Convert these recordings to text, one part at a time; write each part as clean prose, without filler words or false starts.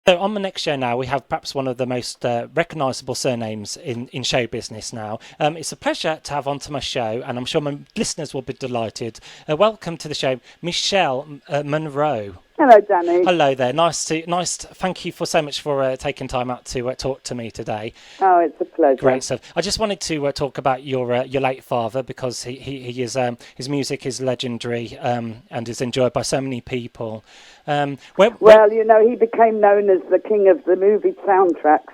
So on the next show now, we have perhaps one of the most recognisable surnames in show business now. It's a pleasure to have onto my show, and I'm sure my listeners will be delighted. Welcome to the show, Michele Munro. Hello, Danny. Hello there. Thank you for so much for taking time out to talk to me today. Oh, it's a pleasure. Great stuff. I just wanted to talk about your late father, because he is his music is legendary and is enjoyed by so many people. Well, he became known as the king of the movie soundtracks.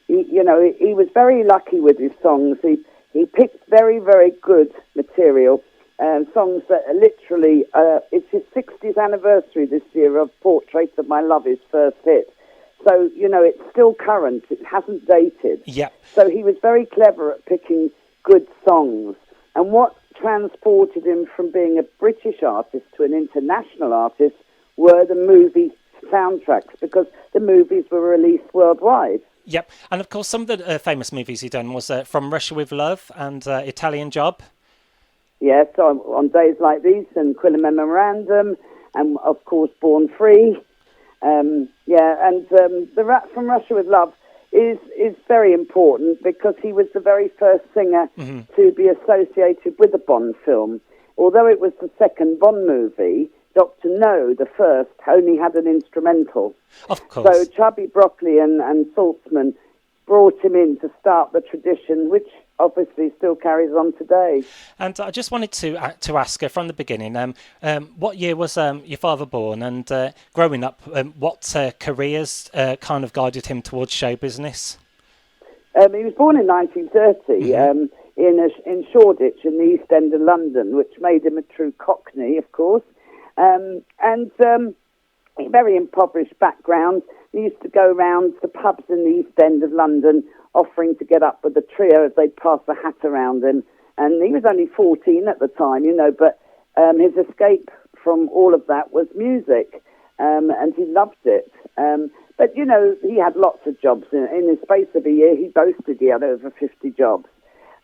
He was very lucky with his songs. He picked very, very good material. Songs that are literally, it's his 60th anniversary this year of Portrait of My Love, his first hit. So, it's still current. It hasn't dated. Yeah. So he was very clever at picking good songs. And what transported him from being a British artist to an international artist were the movie soundtracks, because the movies were released worldwide. Yep. And, of course, some of the famous movies he done was From Russia with Love and Italian Job. Yes, on days like these, and Quilla Memorandum, and of course Born Free. The Rat from Russia with Love is very important, because he was the very first singer to be associated with a Bond film. Although it was the second Bond movie, Dr. No, the first, only had an instrumental. Of course. So Chubby Broccoli and Saltzman brought him in to start the tradition, which obviously still carries on today. And I just wanted to ask her from the beginning, what year was your father born, and growing up, what careers kind of guided him towards show business? He was born in 1930 in Shoreditch in the East End of London, which made him a true Cockney, of course. A very impoverished background. He used to go round to pubs in the East End of London offering to get up with the trio as they'd pass the hat around him. And he was only 14 at the time, but his escape from all of that was music, and he loved it. But he had lots of jobs. In the space of a year, he boasted he had over 50 jobs.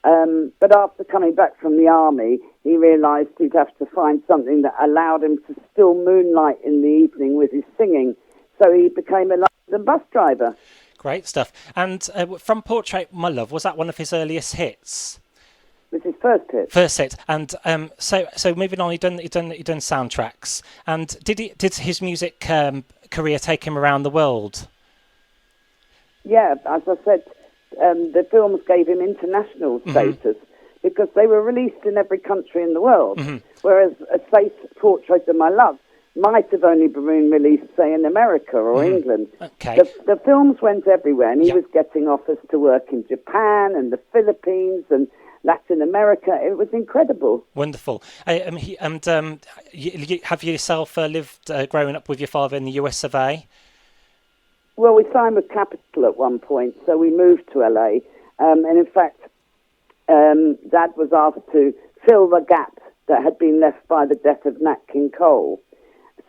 But after coming back from the army, he realised he'd have to find something that allowed him to still moonlight in the evening with his singing. So he became a London bus driver. Great stuff. And from Portrait My Love, was that one of his earliest hits? It was his first hit. First hit. And so moving on, he done soundtracks. And did his music career take him around the world? Yeah, as I said, the films gave him international status because they were released in every country in the world, whereas a Face Portrait of My Love might have only been released, say, in America or England. Okay. The films went everywhere, and he was getting offers to work in Japan and the Philippines and Latin America. It was incredible. Wonderful. Have you yourself lived growing up with your father in the US of A? Well, we signed with Capitol at one point, so we moved to LA. And in fact, Dad was asked to fill the gap that had been left by the death of Nat King Cole.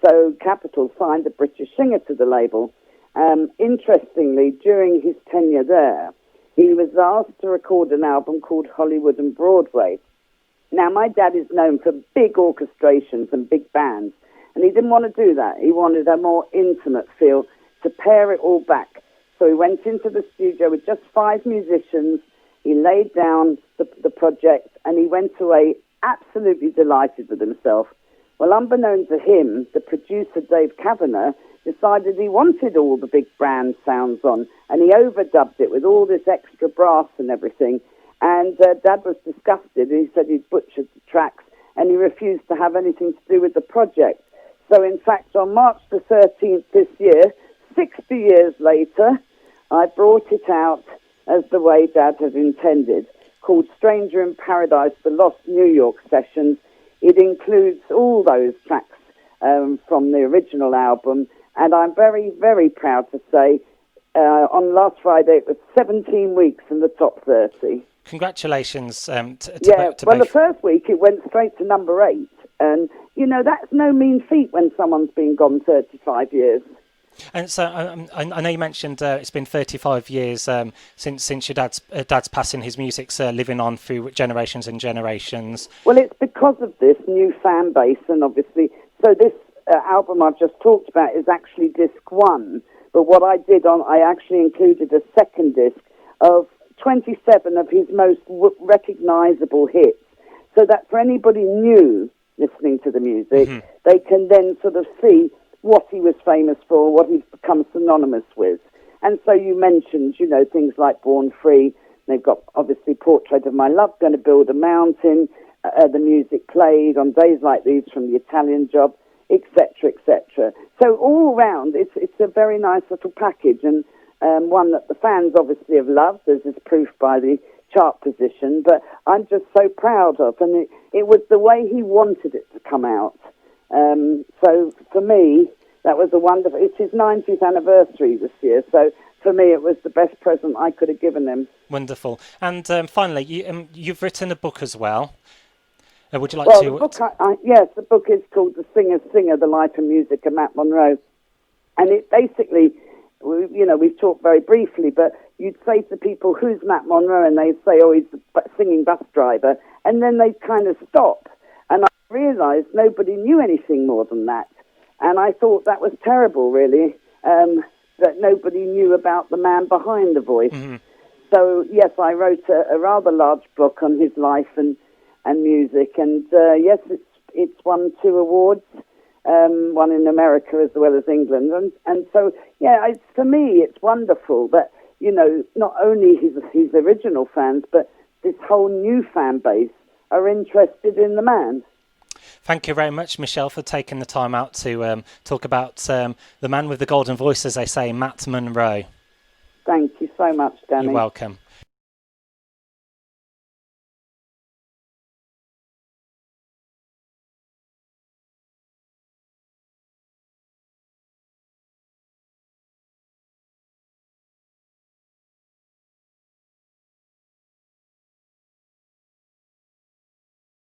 So Capitol signed a British singer to the label. Interestingly, during his tenure there, he was asked to record an album called Hollywood and Broadway. Now, my dad is known for big orchestrations and big bands, and he didn't want to do that. He wanted a more intimate feel to pare it all back. So he went into the studio with just 5 musicians. He laid down the project, and he went away absolutely delighted with himself. Well, unbeknown to him, the producer, Dave Kavanagh, decided he wanted all the big brand sounds on, and he overdubbed it with all this extra brass and everything. And Dad was disgusted. He said he'd butchered the tracks, and he refused to have anything to do with the project. So, in fact, on March the 13th this year, 60 years later, I brought it out as the way Dad had intended, called Stranger in Paradise, the Lost New York Sessions. It includes all those tracks from the original album, and I'm very, very proud to say on last Friday it was 17 weeks in the top 30. Congratulations to both. The first week it went straight to number 8, and, that's no mean feat when someone's been gone 35 years. And so I know you mentioned it's been 35 years since your dad's passing. His music's living on through generations and generations. Well, it's because of this new fan base, and obviously, so this album I've just talked about is actually disc 1. But what I did I actually included a second disc of 27 of his most recognisable hits, so that for anybody new listening to the music, they can then sort of see what he was famous for, what he's become synonymous with. And so you mentioned, things like Born Free. They've got, obviously, Portrait of My Love, Going to Build a Mountain, the music played on Days Like These from The Italian Job, etc., etc. So all round, it's a very nice little package, and one that the fans obviously have loved, as is proof by the chart position, but I'm just so proud of, and it was the way he wanted it to come out. So for me, that was a wonderful... It's his 90th anniversary this year, so for me it was the best present I could have given him. Wonderful. And finally, you've written a book as well. Would you like to... The book, yes, the book is called The Singer's Singer, The Life and Music of Matt Monro. And it basically, we've talked very briefly, but you'd say to people, who's Matt Monro? And they'd say, oh, he's the singing bus driver. And then they'd kind of stop. And I realised nobody knew anything more than that. And I thought that was terrible, really, that nobody knew about the man behind the voice. Mm-hmm. So, yes, I wrote a rather large book on his life and music. And, yes, it's won 2 awards, one in America as well as England. And so, yeah, for me, it's wonderful that, not only his original fans, but this whole new fan base are interested in the man. Thank you very much, Michele, for taking the time out to talk about the man with the golden voice, as they say, Matt Monro. Thank you so much, Danny. You're welcome.